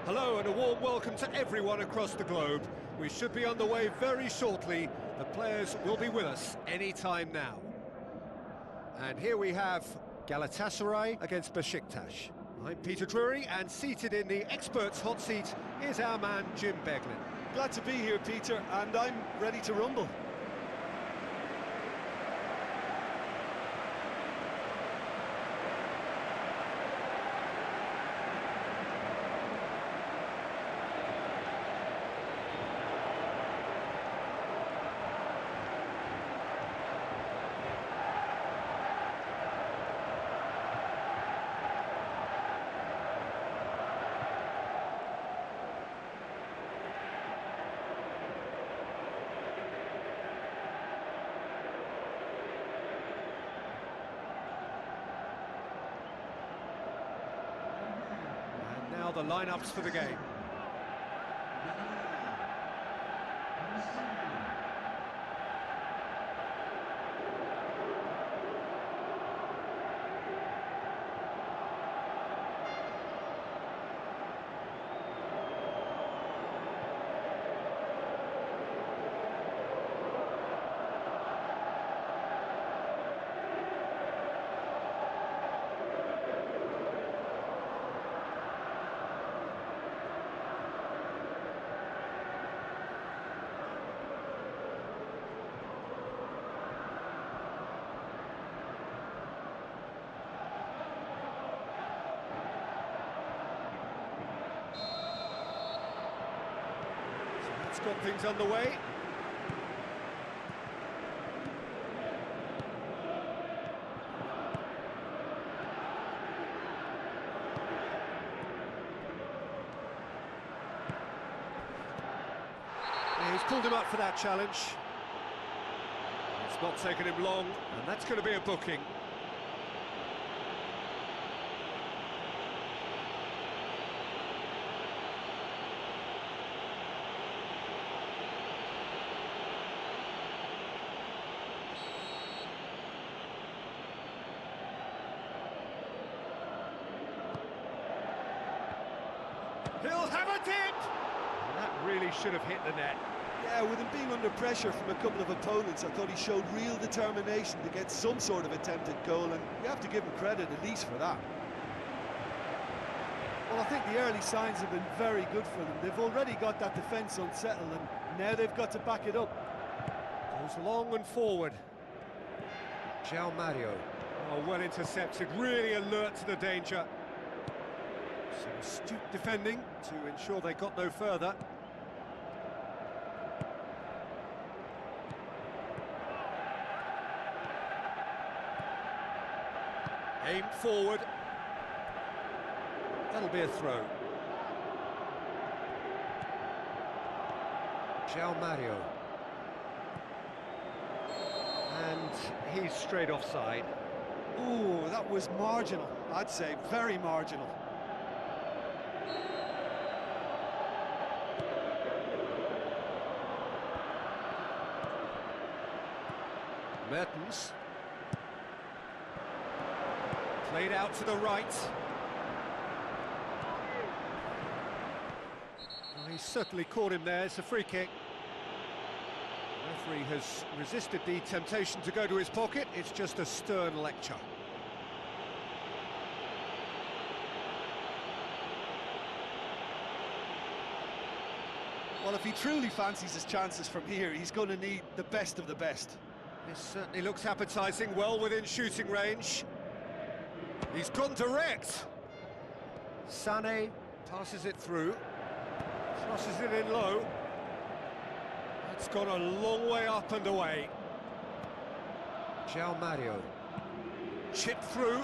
Hello and a warm welcome to everyone across the globe. We should be on the way very shortly. The players will be with us any time now. And here we have Galatasaray against Beşiktaş. I'm Peter Drury, and seated in the experts' hot seat is our man Jim Beglin. Glad to be here, Peter, and I'm ready to rumble. Now the lineups for the game. Got things underway. He's pulled him up for that challenge. It's not taken him long, and that's going to be a booking. He'll have a dip! That really should have hit the net. Yeah, with him being under pressure from a couple of opponents, I thought he showed real determination to get some sort of attempted goal, and you have to give him credit at least for that. Well, I think the early signs have been very good for them. They've already got that defence unsettled, and now they've got to back it up. Goes long and forward. Mario. Oh, well intercepted, really alert to the danger. Some astute defending to ensure they got no further. Aimed forward. That'll be a throw. Mario. And he's straight offside. Ooh, that was marginal, I'd say, very marginal. Mertens. Played out to the right. Oh, he certainly caught him there. It's a free kick. The referee has resisted the temptation to go to his pocket. It's just a stern lecture. Well, if he truly fancies his chances from here, he's going to need the best of the best. This certainly looks appetising, well within shooting range. He's gone direct. Sané passes it through, crosses it in low. That's gone a long way up and away. Mario. Chip through.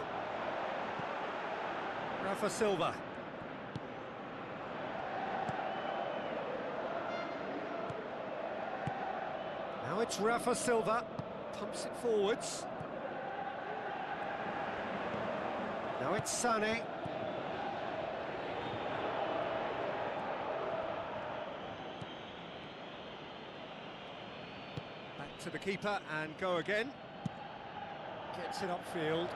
Rafa Silva. Now it's Rafa Silva. Pumps it forwards. Now it's Sané. Back to the keeper and go again. Gets it upfield.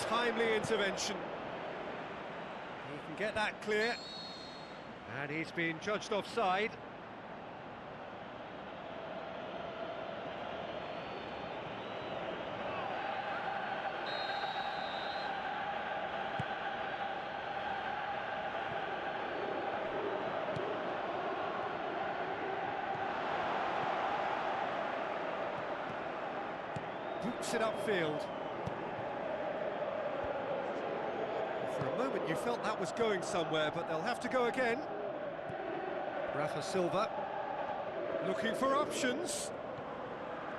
timely intervention. He can get that clear. And he's been judged offside. Boots it upfield. For a moment you felt that was going somewhere, but they'll have to go again. Rafa Silva looking for options.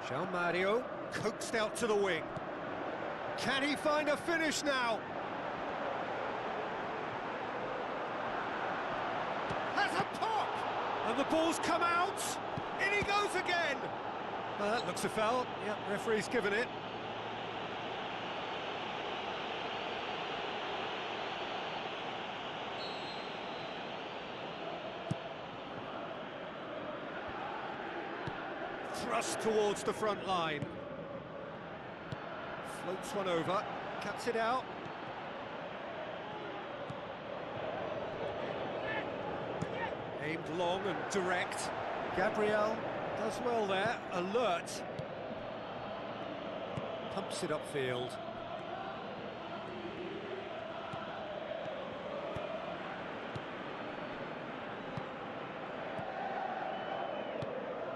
João Mario coaxed out to the wing. Can he find a finish now? Has a pop! And the ball's come out! In he goes again! Well, that looks a foul. Yep, referee's given it. Thrust towards the front line. Floats one over, cuts it out. Aimed long and direct. Gabriel does well there, alert. Pumps it upfield.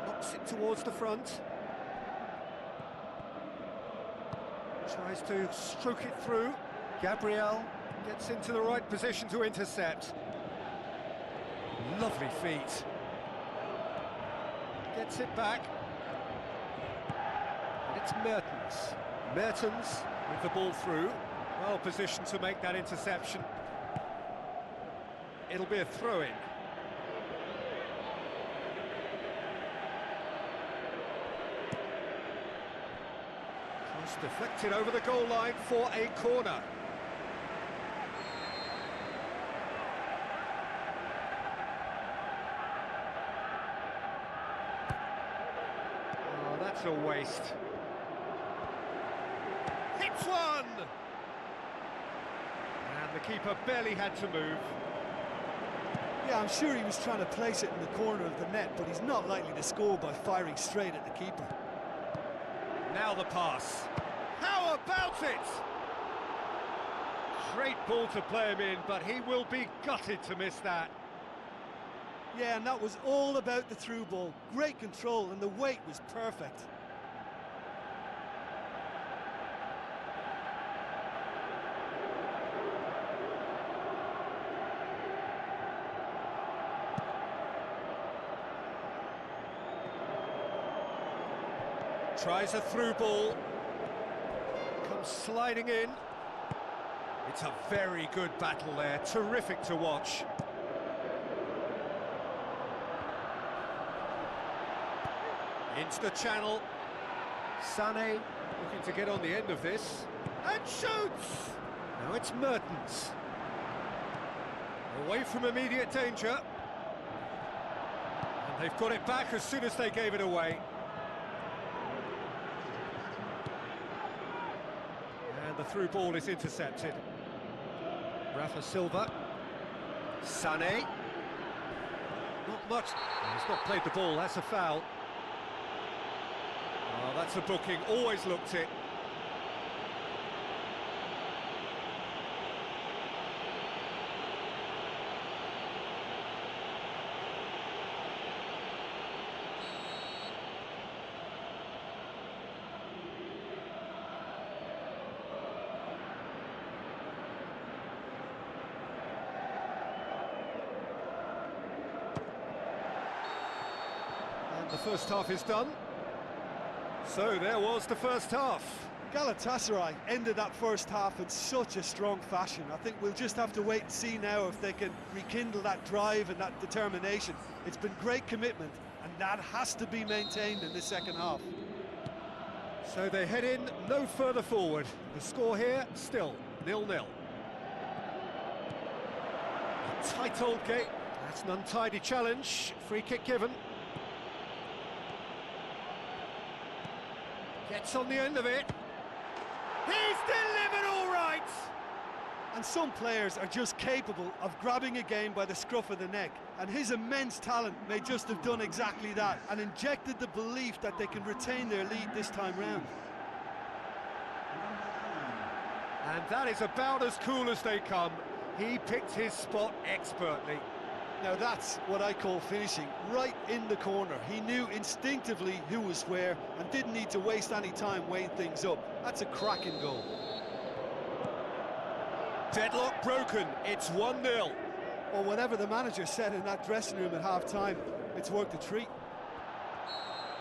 Knocks it towards the front. Tries to stroke it through. Gabriel gets into the right position to intercept. Lovely feet. Gets it back. And it's Mertens. Mertens with the ball through. Well positioned to make that interception. It'll be a throw-in. Cross deflected over the goal line for a corner. That's a waste. Hits one! And the keeper barely had to move. Yeah, I'm sure he was trying to place it in the corner of the net, but he's not likely to score by firing straight at the keeper. Now the pass. How about it? Great ball to play him in, but he will be gutted to miss that. Yeah, and that was all about the through ball. Great control, and the weight was perfect. Tries a through ball. Comes sliding in. It's a very good battle there. Terrific to watch. Into the channel. Sané looking to get on the end of this. And shoots! Now it's Mertens. Away from immediate danger. And they've got it back as soon as they gave it away. And the through ball is intercepted. Rafa Silva. Sané. Not much. He's not played the ball, that's a foul. Oh, that's a booking, always looked it. And the first half is done. So there was the first half. Galatasaray ended that first half in such a strong fashion. I think we'll just have to wait and see now if they can rekindle that drive and that determination. It's been great commitment, and that has to be maintained in the second half. So they head in no further forward. The score here, still 0-0. A tight old game. That's an untidy challenge. Free kick given. Gets on the end of it. He's delivered all right! And some players are just capable of grabbing a game by the scruff of the neck, and his immense talent may just have done exactly that and injected the belief that they can retain their lead this time round. And that is about as cool as they come. He picked his spot expertly. Now that's what I call finishing, right in the corner. He knew instinctively who was where and didn't need to waste any time weighing things up. That's a cracking goal. Deadlock broken, it's 1-0. Well, whatever the manager said in that dressing room at half-time, it's worked a treat.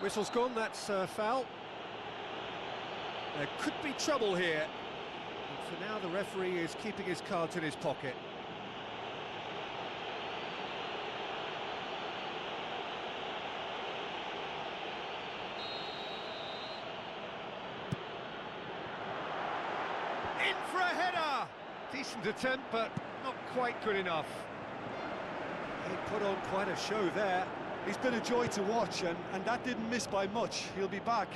Whistle's gone, that's foul. There could be trouble here. And for now, the referee is keeping his cards in his pocket. In for a header! Decent attempt, but not quite good enough. He put on quite a show there. He's been a joy to watch, and that didn't miss by much. He'll be back.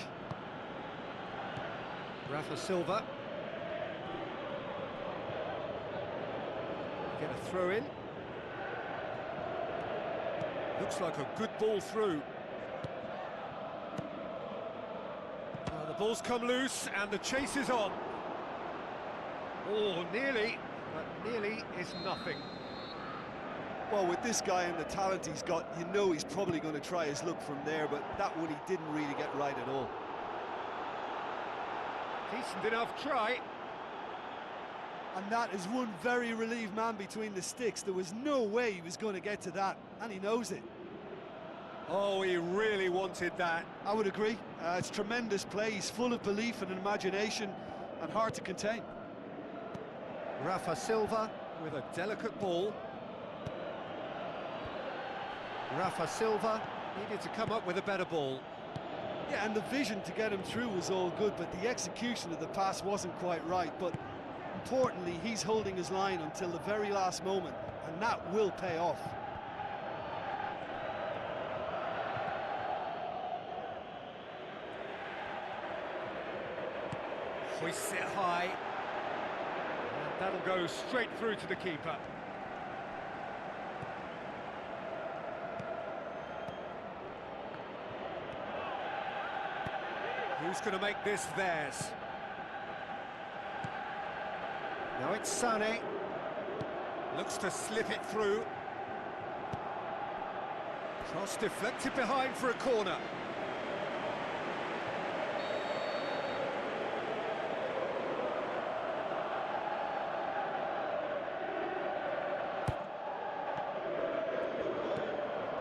Rafa Silva. Get a throw in. Looks like a good ball through. Well, the ball's come loose and the chase is on. Oh, nearly, but nearly is nothing. Well, with this guy and the talent he's got, you know he's probably going to try his luck from there, but that one he didn't really get right at all. Decent enough try. And that is one very relieved man between the sticks. There was no way he was going to get to that, and he knows it. Oh, he really wanted that. I would agree. It's tremendous play. He's full of belief and imagination, and hard to contain. Rafa Silva with a delicate ball. Rafa Silva needed to come up with a better ball. Yeah, and the vision to get him through was all good, but the execution of the pass wasn't quite right. But importantly, he's holding his line until the very last moment, and that will pay off. Hoists it high. And that'll go straight through to the keeper. Who's going to make this theirs? Now it's Sané. Looks to slip it through. Cross deflected behind for a corner.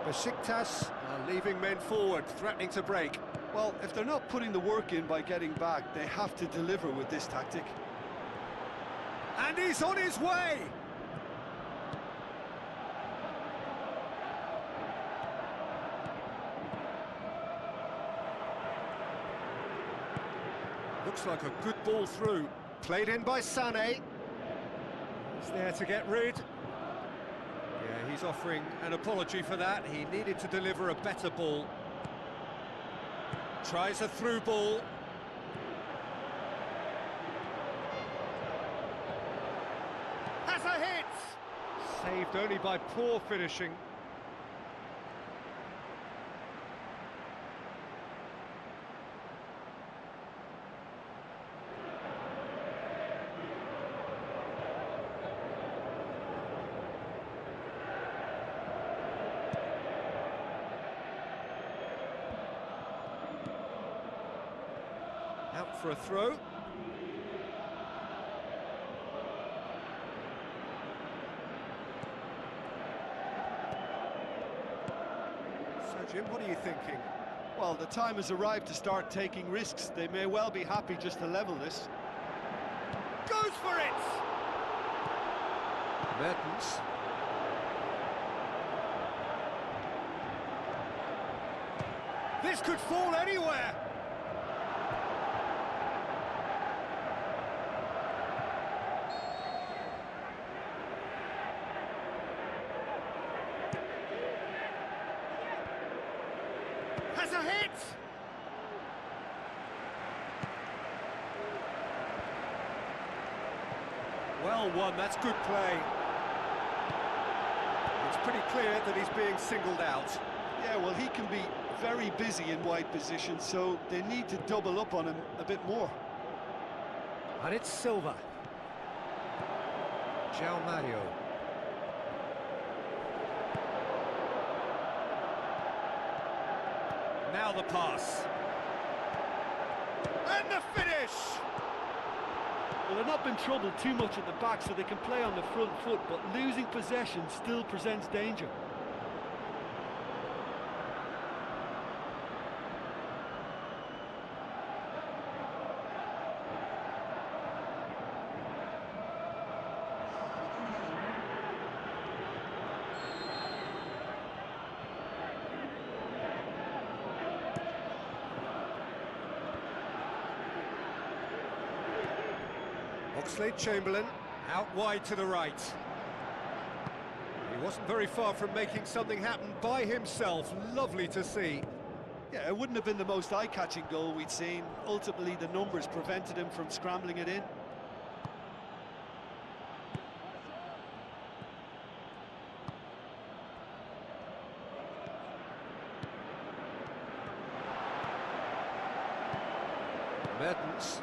Beşiktaş are leaving men forward, threatening to break. Well, if they're not putting the work in by getting back, they have to deliver with this tactic. And he's on his way! Looks like a good ball through. Played in by Sané. He's there to get rid. Yeah, he's offering an apology for that. He needed to deliver a better ball. Tries a through ball. Has a hit! Saved only by poor finishing. Out for a throw. So, Jim, what are you thinking? Well, the time has arrived to start taking risks. They may well be happy just to level this. Goes for it! Mertens. This could fall anywhere! Has a hit! Well won, that's good play. It's pretty clear that he's being singled out. Yeah, well, he can be very busy in wide position, so they need to double up on him a bit more. And it's Silva. João Mario. Now the pass. And the finish! Well, they've not been troubled too much at the back, so they can play on the front foot, but losing possession still presents danger. Oxlade-Chamberlain, out wide to the right. He wasn't very far from making something happen by himself. Lovely to see. Yeah, it wouldn't have been the most eye-catching goal we'd seen. Ultimately, the numbers prevented him from scrambling it in. Mertens.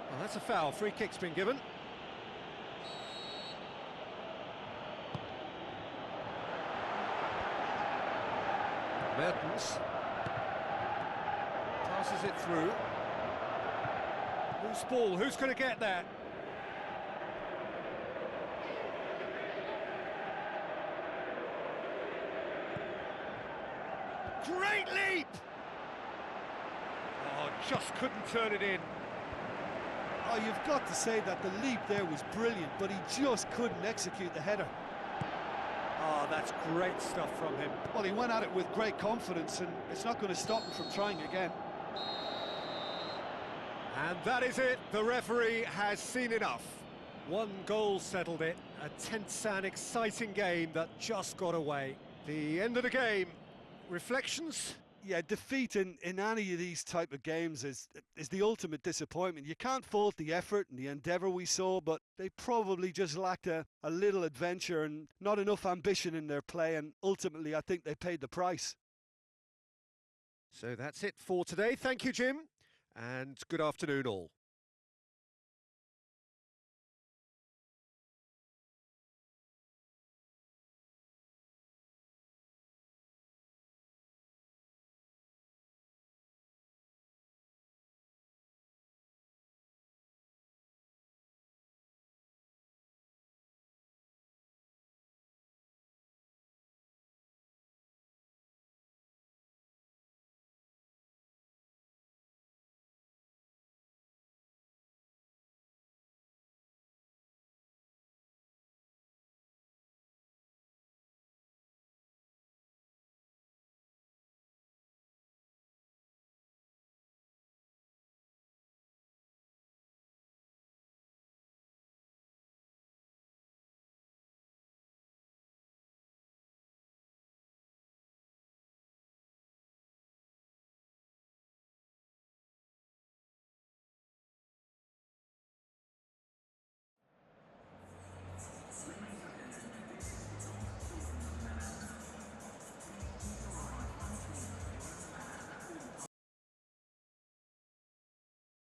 Well, that's a foul. Free kick's been given. Mertens passes it through. Loose ball. Who's going to get that? Great leap! Oh, just couldn't turn it in. Oh, you've got to say that the leap there was brilliant, but he just couldn't execute the header. Oh, that's great stuff from him. Well, he went at it with great confidence, and it's not going to stop him from trying again. And that is it. The referee has seen enough. One goal settled it. A tense and exciting game that just got away. The end of the game. Reflections? Yeah, defeat in any of these type of games is the ultimate disappointment. You can't fault the effort and the endeavour we saw, but they probably just lacked a little adventure and not enough ambition in their play, and ultimately I think they paid the price. So that's it for today. Thank you, Jim, and good afternoon all.